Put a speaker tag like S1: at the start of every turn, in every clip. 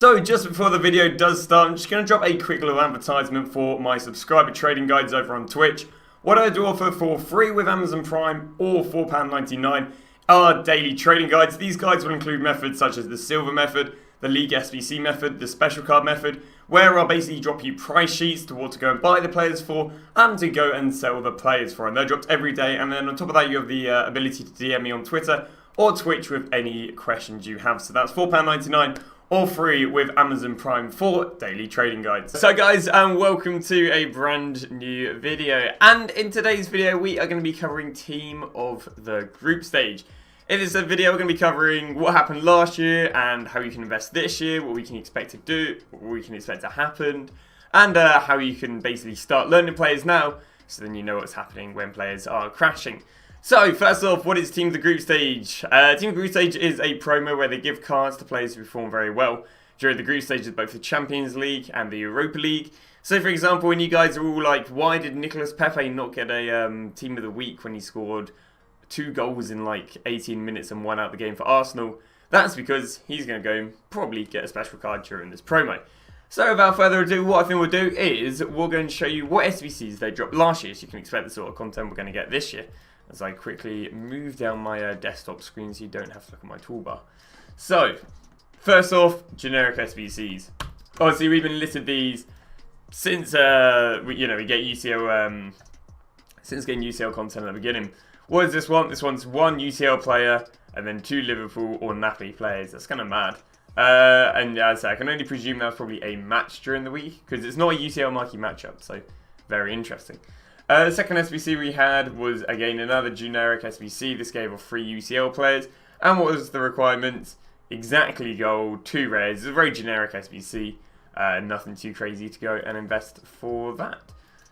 S1: So just before the video does start, I'm just going to drop a quick little advertisement for my subscriber trading guides over on Twitch. What I do offer for free with Amazon Prime or £4.99 are daily trading guides. These guides will include methods such as the silver method, the league SBC method, the special card method, where I'll basically drop you price sheets to what to go and buy the players for and to go and sell the players for. And they're dropped every day, and then on top of that you have the ability to DM me on Twitter or Twitch with any questions you have. So that's £4.99 or free with Amazon Prime for daily trading guides. So guys, and welcome to a brand new video. And in today's video, we are going to be covering Team of the Group Stage. In this video, we're going to be covering what happened last year and how you can invest this year, what we can expect to do, what we can expect to happen, and how you can basically start learning players now, so then you know what's happening when players are crashing. So, first off, what is Team of the Group Stage? Team of the Group Stage is a promo where they give cards to players who perform very well during the group stages of both the Champions League and the Europa League. So, for example, when you guys are all like, why did Nicolas Pepe not get a Team of the Week when he scored 2 goals in like 18 minutes and won out the game for Arsenal? That's because he's going to go and probably get a special card during this promo. So without further ado, what I think we'll do is we're going to show you what SBCs they dropped last year, so you can expect the sort of content we're going to get this year. As I quickly move down my desktop screen so you don't have to look at my toolbar. So, first off, generic SBCs. Obviously, we've been listed these since we get UCL since getting UCL content at the beginning. What is this one? This one's 1 UCL player and then 2 Liverpool or Napoli players. That's kind of mad. And as I say, I can only presume that's probably a match during the week because it's not a UCL marquee matchup. So, very interesting. The second SBC we had was, again, another generic SBC. This gave off 3 UCL players. And what was the requirement? Exactly gold, 2 rares. It's a very generic SBC. Nothing too crazy to go and invest for that.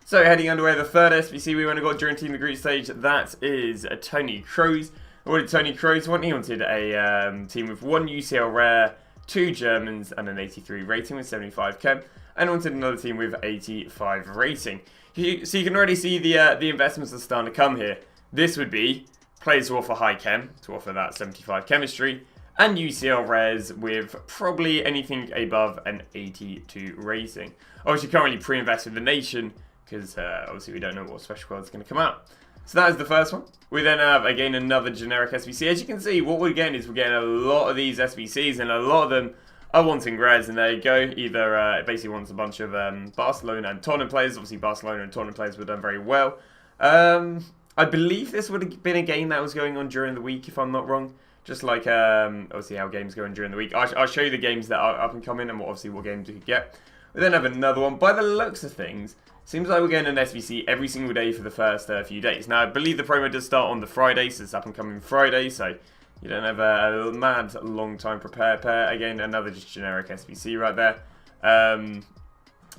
S1: So, heading underway, the third SBC we got during Team of the Group Stage, that is Tony Kroos. What did Tony Kroos want? He wanted a team with 1 UCL rare, 2 Germans, and an 83 rating with 75 chem. And wanted another team with 85 rating. So you can already see the investments are starting to come here. This would be players who offer high chem, to offer that 75 chemistry, and UCL rares with probably anything above an 82 rating. Obviously, you can't really pre-invest with the nation, because obviously we don't know what special card is going to come out. So that is the first one. We then have, again, another generic SBC. As you can see, what we're getting is we're getting a lot of these SBCs, and a lot of them are wanting rares, and there you go. Either it basically wants a bunch of Barcelona and Tottenham players. Obviously, Barcelona and Tottenham players were done very well. I believe this would have been a game that was going on during the week, if I'm not wrong. Just like, obviously, how games go on during the week. I'll show you the games that are up and coming, and obviously what games you could get. We then have another one. By the looks of things, seems like we're getting an SBC every single day for the first few days. Now, I believe the promo does start on the Friday, so it's up and coming Friday, so you don't have a mad long time prepare pair. Again, another just generic SBC right there.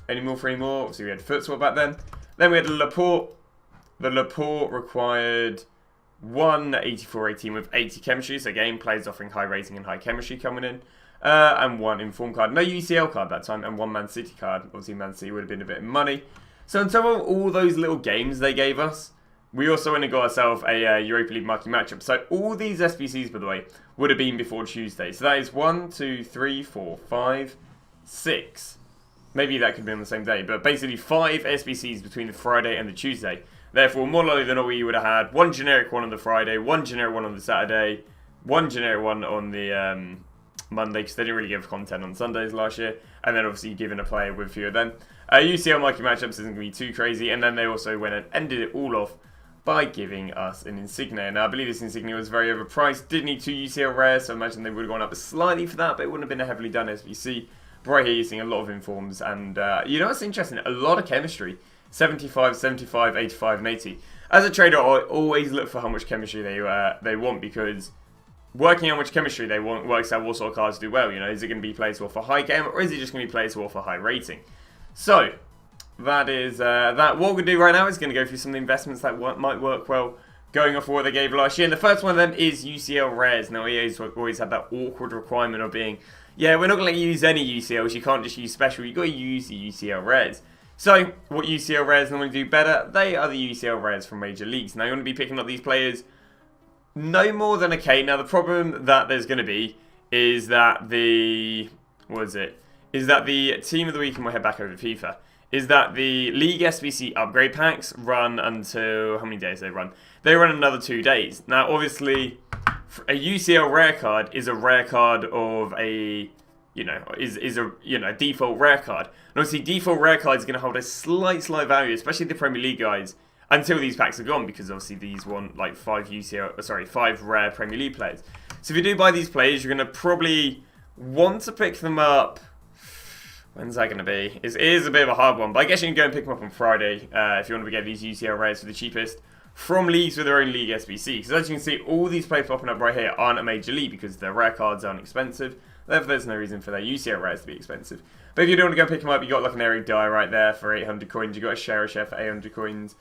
S1: Any more? 3 more. Obviously, we had Footswap back then. Then we had Laporte. The Laporte required 1 84 18 with 80 chemistry. So again, players offering high rating and high chemistry coming in. And 1 inform card. No UCL card that time. And 1 Man City card. Obviously, Man City would have been a bit of money. So on top of all those little games they gave us, we also went and got ourselves a Europa League marquee matchup. So all these SBCs, by the way, would have been before Tuesday. So that is 1, 2, 3, 4, 5, 6. Maybe that could be on the same day. But basically 5 SBCs between the Friday and the Tuesday. Therefore, more likely than not, we would have had 1 generic one on the Friday, 1 generic one on the Saturday, 1 generic one on the Monday, because they didn't really give content on Sundays last year. And then obviously giving a player with a few of them. UCL marquee matchups isn't going to be too crazy. And then they also went and ended it all off by giving us an Insignia. Now, I believe this Insignia was very overpriced. Did need 2 UCL rares, so I imagine they would have gone up slightly for that, but it wouldn't have been a heavily done SBC. But right here, you're seeing a lot of informs, and you know what's interesting? A lot of chemistry. 75, 75, 85, and 80. As a trader, I always look for how much chemistry they want, because working out how much chemistry they want works out what sort of cards do well. You know, is it going to be players who offer high chem, or is it just going to be players who offer high rating? So that is that. What we're going to do right now is going to go through some of the investments that might work well going off what they gave last year. And the first one of them is UCL rares. Now, EA's always had that awkward requirement of being, yeah, we're not going to let you use any UCLs. You can't just use special. You've got to use the UCL rares. So, what UCL rares normally do better? They are the UCL rares from major leagues. Now, you want to be picking up these players no more than a K. Now, the problem that there's going to be is that the what is it? Is that the team of the week, and we'll head back over to FIFA, is that the League SBC upgrade packs run until, how many days they run? They run another 2 days. Now, obviously, a UCL rare card is a rare card of a, is a default rare card. And obviously, default rare cards are going to hold a slight value, especially the Premier League guys, until these packs are gone, because obviously these want like 5 rare Premier League players. So if you do buy these players, you're going to probably want to pick them up. When's that going to be? It is a bit of a hard one, but I guess you can go and pick them up on Friday if you want to get these UCL rares for the cheapest from leagues with their own League SBC. Because as you can see, all these players popping up right here aren't a major league because their rare cards aren't expensive. Therefore, there's no reason for their UCL rares to be expensive. But if you don't want to go pick them up, you got like an Eric Dyer right there for 800 coins. You got a Cheryshev for 800 coins.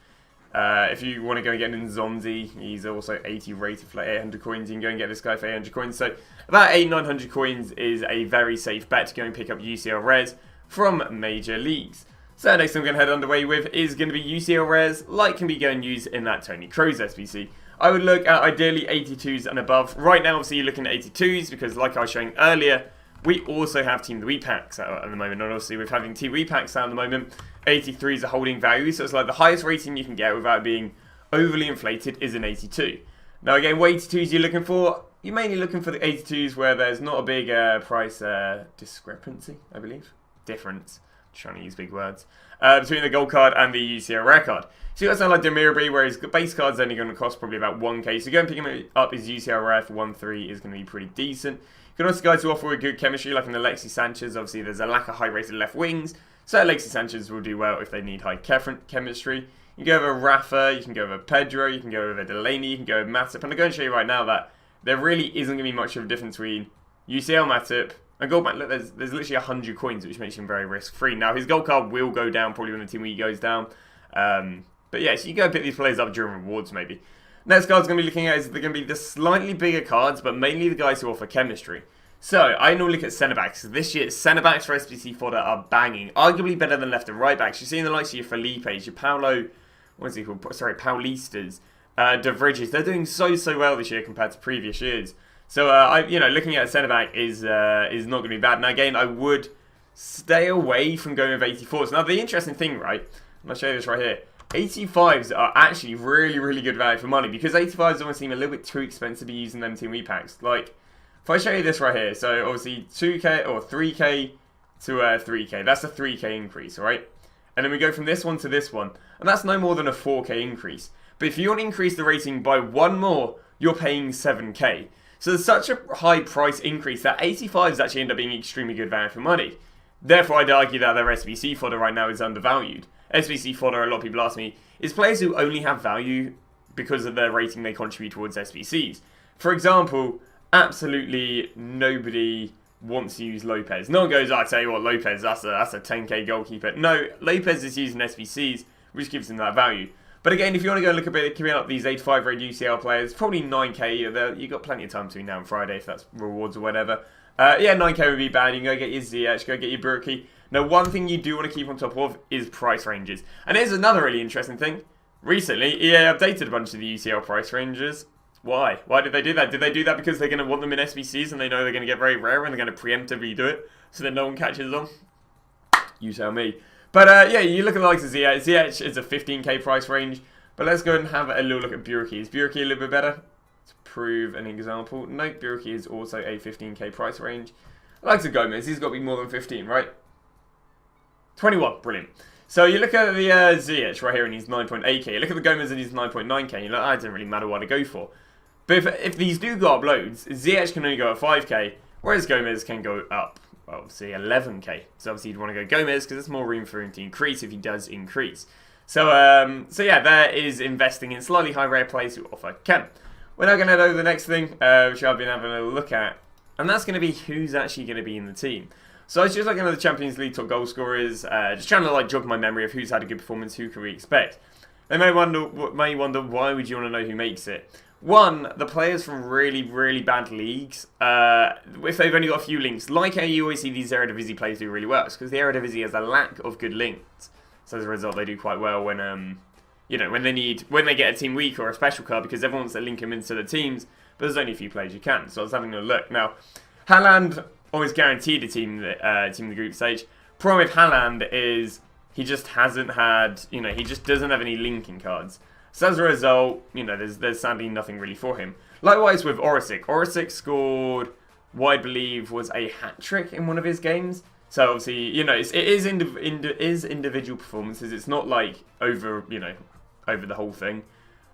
S1: If you want to go and get an Nzonzi, he's also 80 rated for like 800 coins. You can go and get this guy for 800 coins. So about 800-900 coins is a very safe bet to go and pick up UCL rares from major leagues. So next thing we're going to head underway with is going to be UCL rares, like can be going and used in that Tony Kroos SBC. I would look at ideally 82s and above. Right now, obviously, you're looking at 82s because, like I was showing earlier, we also have Team of the Week packs out at the moment. And obviously, with having Team of the Week packs out at the moment, 83s are holding value. So it's like the highest rating you can get without being overly inflated is an 82. Now, again, what 82s you're looking for? You're mainly looking for the 82s where there's not a big price discrepancy, I believe. Difference. Trying to use big words. Between the gold card and the UCL rare card. So you got something like Demirabay, where his base card's only going to cost probably about 1k. So go and pick him up, his UCL rare for 1.3 is going to be pretty decent. You can also go to offer with good chemistry, like in Alexis Sanchez. Obviously, there's a lack of high-rated left wings, so Alexis Sanchez will do well if they need high chemistry. You can go over Rafa, you can go over Pedro, you can go over Delaney, you can go over Matip. And I'm going to show you right now that there really isn't going to be much of a difference between UCL Matip and gold man. Look, there's literally 100 coins, which makes him very risk-free. Now, his gold card will go down probably when the team week goes down. But yeah, so you go and pick these players up during rewards, maybe. Next card's going to be looking at is they're going to be the slightly bigger cards, but mainly the guys who offer chemistry. So, I normally look at centre-backs. This year, centre-backs for SBC fodder are banging. Arguably better than left and right-backs. You're seeing the likes of your Felipes, your Paulo, what is he called? Sorry, Paulistas, De Vriges. They're doing so well this year compared to previous years. So, looking at a centre-back is not going to be bad. Now, again, I would stay away from going with 84s. Now, the interesting thing, right, and I'll show you this right here. 85s are actually really good value for money because 85s almost seem a little bit too expensive to be using them Team Week packs. Like, if I show you this right here, so obviously 2k or 3k to 3k, that's a 3k increase, alright? And then we go from this one to this one, and that's no more than a 4k increase. But if you want to increase the rating by one more, you're paying 7k. So there's such a high price increase that 85s actually end up being extremely good value for money. Therefore, I'd argue that their SBC fodder right now is undervalued. SBC fodder, a lot of people ask me, is players who only have value because of their rating they contribute towards SBCs. For example, absolutely nobody wants to use Lopez. No one goes, I tell you what, Lopez, that's a 10k goalkeeper. No, Lopez is using SBCs, which gives him that value. But again, if you want to go look a bit, coming up these 85 rated UCL players, probably 9k. You've got plenty of time between now and Friday if that's rewards or whatever. Yeah, 9k would be bad. You can go get your Ziyech, go get your Burki. Now, one thing you do want to keep on top of is price ranges. And here's another really interesting thing. Recently, EA updated a bunch of the UCL price ranges. Why? Why did they do that? Did they do that because they're going to want them in SBCs and they know they're going to get very rare and they're going to preemptively do it so that no one catches them? You tell me. But yeah, you look at the likes of Ziyech. Ziyech is a 15k price range. But let's go and have a little look at Burki. Is Burki a little bit better? To prove an example. No, Burki is also a 15k price range. Likes of Gomez, he's got to be more than 15, right? 21, brilliant. So you look at the Ziyech right here and he's 9.8k. You look at the Gomez and he's 9.9k. You're like, it doesn't really matter what to go for. But if these do go up loads, Ziyech can only go at 5k, whereas Gomez can go up, well, say 11k. So obviously you'd want to go Gomez because there's more room for him to increase if he does increase. So yeah, there is investing in slightly high rare players who offer chem. We're now going to head over to the next thing, which I've been having a look at, and that's going to be who's actually going to be in the team. So I was just looking at the Champions League top goal scorers, just trying to like jog my memory of who's had a good performance, who can we expect. They may wonder why would you want to know who makes it. One, the players from really bad leagues, if they've only got a few links, like how you always see these Eredivisie players do really well, because the Eredivisie has a lack of good links. So as a result, they do quite well when when they get a team week or a special card, because everyone wants to link them into the teams, but there's only a few players you can. So I was having a look now. Haaland, almost guaranteed a team in the group stage. Problem with Haaland is he just hasn't had, he just doesn't have any linking cards. So as a result, there's sadly nothing really for him. Likewise with Orisic. Orisic scored what I believe was a hat-trick in one of his games. So obviously, it is individual performances. It's not like over the whole thing.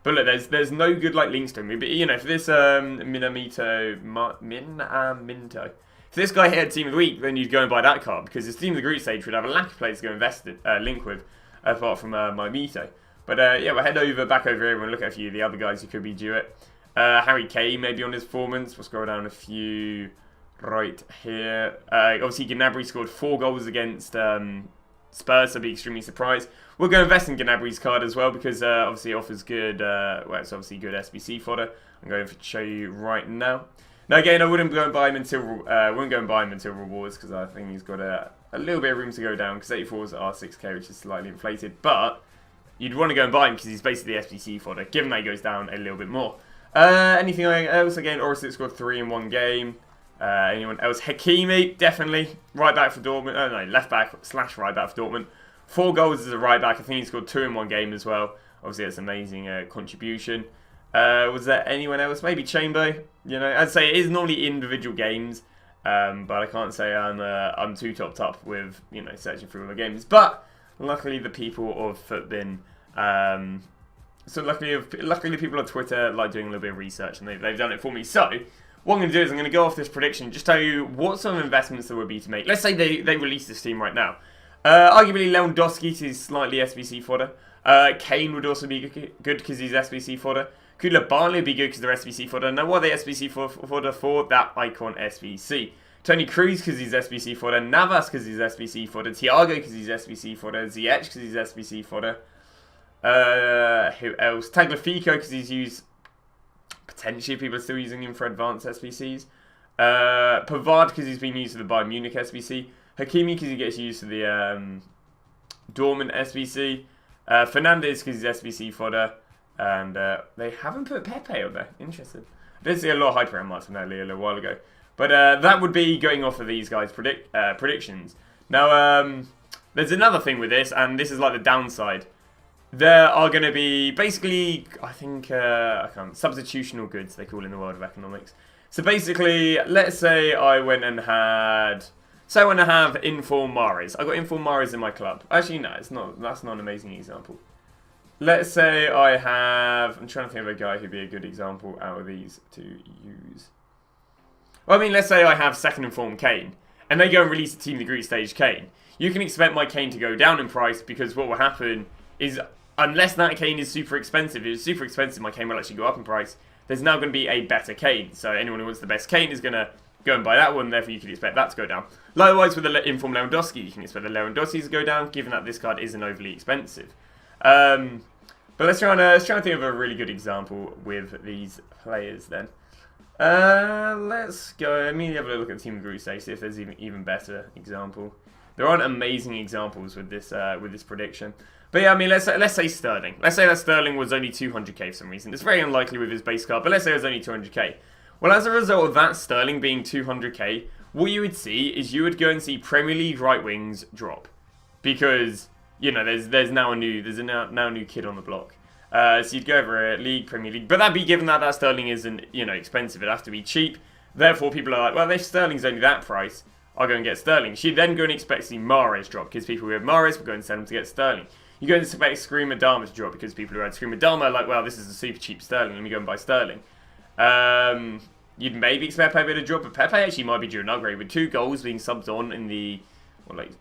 S1: But look, there's no good links to him. But for this Minto, if this guy had Team of the Week, then you'd go and buy that card because his Team of the Group stage would have a lack of players to go link with, apart from my Mito. But we'll head back over here and we'll look at a few of the other guys who could be due it. Harry Kane maybe on his performance. We'll scroll down a few right here. Obviously, Gnabry scored 4 goals against Spurs, so I'd be extremely surprised. We'll go invest in Gnabry's card as well because obviously it offers good, it's obviously good SBC fodder. I'm going to show you right now. Now again, I wouldn't go and buy him until rewards because I think he's got a little bit of room to go down because 84s are 6k, which is slightly inflated. But you'd want to go and buy him because he's basically SBC fodder, given that he goes down a little bit more. Anything else? Again, Orisic scored 3 in one game. Anyone else? Hakimi, definitely. Right back for Dortmund. Oh no, left back / right back for Dortmund. 4 goals as a right back. I think he scored 2 in one game as well. Obviously, that's an amazing contribution. Was there anyone else? Maybe Chamber. I'd say it is normally individual games, but I can't say I'm too topped up with searching through all the games. But luckily, the people of Footbin, luckily the people on Twitter like doing a little bit of research, and they've done it for me. So what I'm going to do is I'm going to go off this prediction and just tell you what sort of investments there would be to make. Let's say they release this team right now. Arguably Lewandowski is slightly SBC fodder. Kane would also be good because he's SBC fodder. Koulibaly would be good because they're SBC fodder. Now what are they SBC fodder for? That icon SBC. Tony Cruz because he's SBC fodder. Navas because he's SBC fodder. Thiago because he's SBC fodder. Ziyech because he's SBC fodder. Who else? Tagliafico because he's used... Potentially people are still using him for advanced SBCs. Pavard because he's been used to the Bayern Munich SBC. Hakimi because he gets used to the Dortmund SBC. Fernandes because he's SBC fodder. And they haven't put Pepe on there. Interesting. I did see a lot of hype around Martinelli a little while ago. But that would be going off of these guys' predictions. Now, there's another thing with this, and this is like the downside. There are going to be basically, I think, substitutional goods, they call it in the world of economics. So basically, let's say I went and had... So I want to have Inform Mahrez. I got Inform Mahrez in my club. Actually, no, it's not. That's not an amazing example. Let's say I have... I'm trying to think of a guy who'd be a good example out of these to use. Well, I mean, let's say I have second Inform Kane, and they go and release a Team of the Group stage Kane. You can expect my Kane to go down in price because what will happen is, unless that Kane is super expensive, if it's super expensive, my Kane will actually go up in price. There's now going to be a better Kane. So anyone who wants the best Kane is going to go and buy that one, therefore you can expect that to go down. Likewise with the Inform Lewandowski, you can expect the Lewandowski to go down, given that this card isn't overly expensive. But let's try and think of a really good example with these players then. Let's go. Let me have a look at the Team of the Group stage, see if there's even better example. There aren't amazing examples with this prediction. But yeah, I mean, let's say Sterling. Let's say that Sterling was only 200k for some reason. It's very unlikely with his base card, but let's say it was only 200k. Well, as a result of that Sterling being 200k, what you would see is you would go and see Premier League right wings drop, because there's now a new kid on the block. So you'd go over a league, Premier League, but that'd be given that Sterling isn't expensive. It'd have to be cheap. Therefore, people are like, well, if Sterling's only that price, I'll go and get Sterling. She'd then go and expect to see Mahrez drop, because people who have Mahrez will go and sell them to get Sterling. You go and expect Screamer Dharma to drop, because people who had Screamer Dharma are like, well, this is a super cheap Sterling, let me go and buy Sterling. You'd maybe expect Pepe to drop, but Pepe actually might be due an upgrade, with 2 goals being subbed on in the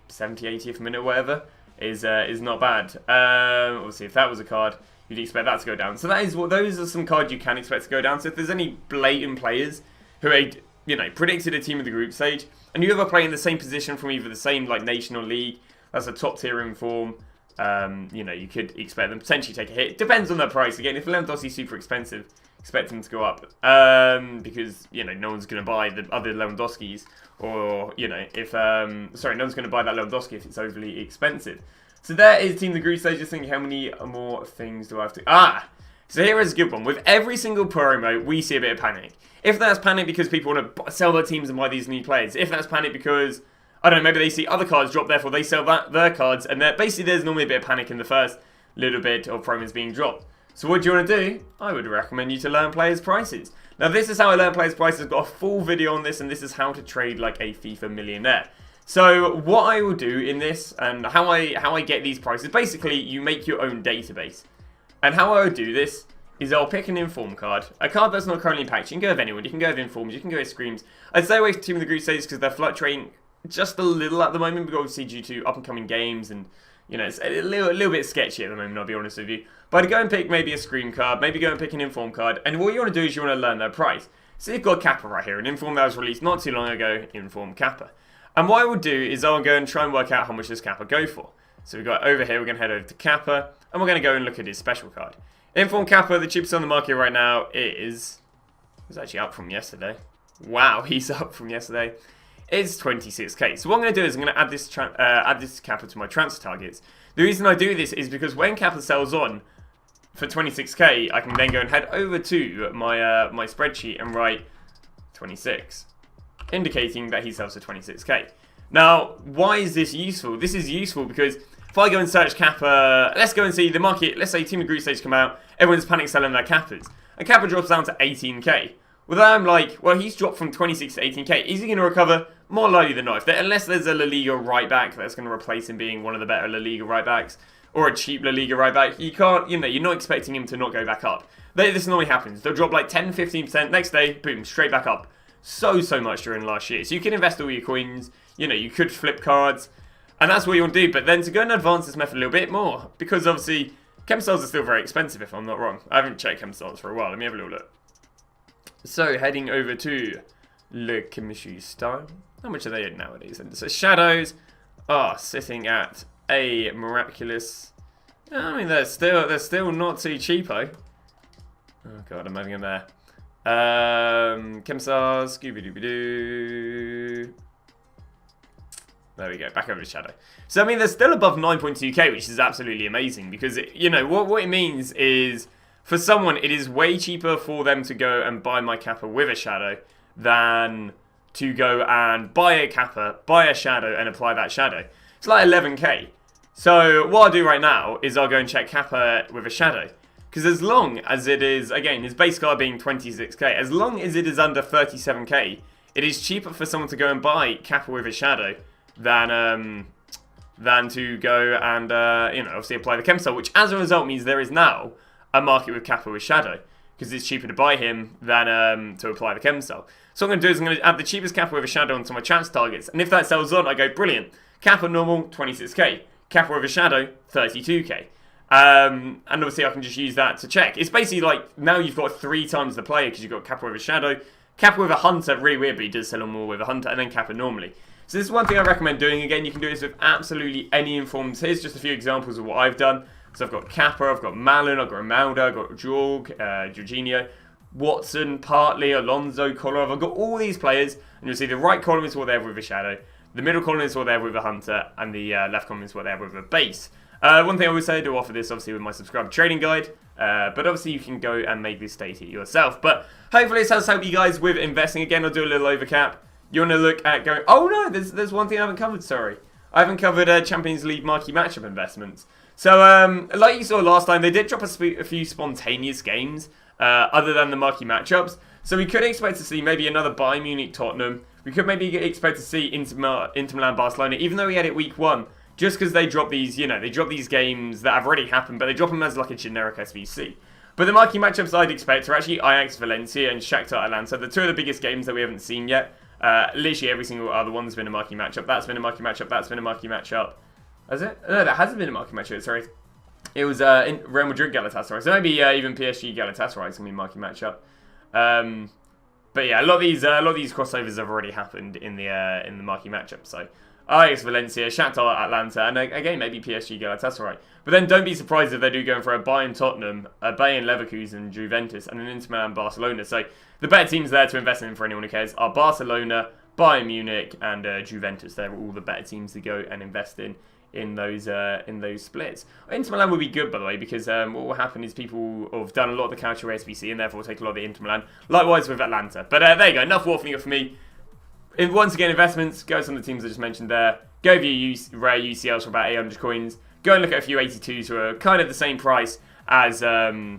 S1: 70, 80th minute or whatever, is not bad. Obviously, if that was a card, you'd expect that to go down. So those are some cards you can expect to go down. So if there's any blatant players who predicted a Team of the Group stage, and you ever play in the same position from either the same nation or league, that's a top tier inform. You could expect them to potentially take a hit. Depends on their price. Again, if Lewandowski's super expensive, expect them to go up because no one's going to buy the other Lewandowskis, or no one's going to buy that Lewandowski if it's overly expensive. So there is Team of the Group stage. Just thinking, how many more things do I have to... So here is a good one. With every single promo, we see a bit of panic. If that's panic because people want to sell their teams and buy these new players, if that's panic because, I don't know, maybe they see other cards drop, therefore they sell their cards, and basically there's normally a bit of panic in the first little bit of promos being dropped. So what do you want to do? I would recommend you to learn players' prices. Now this is how I learn players' prices. I've got a full video on this, and this is how to trade like a FIFA millionaire. So what I will do in this, and how I get these prices, basically you make your own database. And how I would do this is I'll pick an inform card, a card that's not currently packed. You can go with anyone, you can go with informs, you can go with screams. I'd stay away from Team of the Group stages because they're fluctuating just a little at the moment, but obviously due to up and coming games and, you know, it's a little bit sketchy at the moment, I'll be honest with you. But I'd go and pick maybe a scream card, maybe go and pick an inform card, and what you want to do is you want to learn their price. So you've got Kappa right here, an inform that was released not too long ago, inform Kappa. And what I will do is I'll go and try and work out how much does Kappa go for. So we've got over here, we're going to head over to Kappa, and we're going to go and look at his special card. Inform Kappa, the cheapest on the market right now is actually up from yesterday. Wow, he's up from yesterday. It's 26k. So what I'm going to do is I'm going to add this Kappa to my transfer targets. The reason I do this is because when Kappa sells on for 26k, I can then go and head over to my my spreadsheet and write 26, indicating that he sells for 26k. Now, why is this useful? This is useful because if I go and search Kappa, let's go and see the market, let's say Team of Group Stage come out, everyone's panic selling their Kappas, and Kappa drops down to 18k. Well, then I'm like, well, he's dropped from 26 to 18k. Is he going to recover? More likely than not. Unless there's a La Liga right back that's going to replace him being one of the better La Liga right backs, or a cheap La Liga right back, you can't, you know, you're not expecting him to not go back up. This normally happens. They'll drop like 10, 15%, next day, boom, straight back up. So much during last year. So you can invest all your coins, you know, you could flip cards, and that's what you want to do. But then to go and advance this method a little bit more, because obviously, chem stars are still very expensive if I'm not wrong. I haven't checked chem stars for a while. Let me have a little look. So, heading over to Le Chemistry Style. How much are they nowadays? And so, shadows are sitting at a miraculous... I mean, they're still not too cheapo. Oh, God, I'm having a mare. Chem stars, Scooby-Dooby-Doo. There we go, back over to shadow. So, I mean, they're still above 9.2k, which is absolutely amazing. Because, you know, what it means is... For someone, it is way cheaper for them to go and buy my Kappa with a shadow than to go and buy a Kappa, buy a shadow, and apply that shadow. It's like 11k. So what I'll do right now is I'll go and check Kappa with a shadow. Because as long as it is, again, his base card being 26k, as long as it is under 37k, it is cheaper for someone to go and buy Kappa with a shadow than to go and, you know, obviously apply the chem style, which as a result means there is now a market with Kappa with shadow, because it's cheaper to buy him than to apply the chem style. So what I'm going to do is I'm going to add the cheapest Kappa with a shadow onto my transfer targets, and if that sells on, I go, brilliant. Kappa normal, 26k. Kappa with a shadow, 32k. And obviously I can just use that to check. It's basically like, now you've got 3 times the player, because you've got Kappa with a shadow. Kappa with a hunter, really weird, but he does sell on more with a hunter, and then Kappa normally. So this is one thing I recommend doing. Again, you can do this with absolutely any informs. Here's just a few examples of what I've done. So I've got Kappa, I've got Malin, I've got Romaldo, I've got Jorginho, Watson, Partly, Alonso, Kolarov. I've got all these players, and you'll see the right column is what they have with a shadow, the middle column is what they have with a hunter, and the left column is what they have with a base. One thing I would say, I do offer this obviously with my subscriber trading guide, but obviously you can go and make this data yourself. But hopefully this has helped you guys with investing. Again, I'll do a little overcap. You want to look at going, oh no, there's one thing I haven't covered, sorry. I haven't covered Champions League marquee matchup investments. So, like you saw last time, they did drop a few spontaneous games, other than the marquee matchups. So we could expect to see maybe another Bayern Munich Tottenham. We could maybe expect to see Inter Milan Barcelona, even though we had it week 1, just because they drop these, you know, they drop these games that have already happened, but they drop them as like a generic SVC. But the marquee matchups I'd expect are actually Ajax Valencia and Shakhtar Atlanta, the 2 of the biggest games that we haven't seen yet. Literally every single other one's been a marquee matchup. That's been a marquee matchup. That's been a marquee matchup. Has it? No, that hasn't been a marquee matchup. Sorry, it was in Real Madrid Galatasaray. So maybe even PSG Galatasaray is gonna be a marquee matchup. But yeah, a lot of these crossovers have already happened in the marquee matchup. So Ajax Valencia, Shakhtar Atlanta, and again maybe PSG Galatasaray. But then don't be surprised if they do go for a Bayern Tottenham, a Bayern Leverkusen, Juventus, and an Inter Milan Barcelona. So the better teams there to invest in for anyone who cares are Barcelona, Bayern Munich and Juventus. They're all the better teams to go and invest in those splits. Inter Milan will be good, by the way, because what will happen is people have done a lot of the Calcio SBC and therefore take a lot of the Inter Milan. Likewise with Atlanta. But there you go. Enough waffling for me. Once again, investments. Go to some of the teams I just mentioned there. Go for your rare UCLs for about 800 coins. Go and look at a few 82s who are kind of the same price as the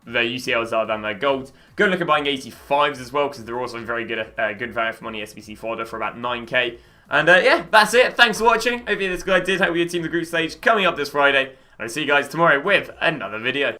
S1: UCLs are than their golds. Go and look at buying 85s as well, because they're also very good good value for money SBC fodder for about 9k. And yeah, that's it. Thanks for watching. Hopefully this guy did help you team the group stage coming up this Friday. And I'll see you guys tomorrow with another video.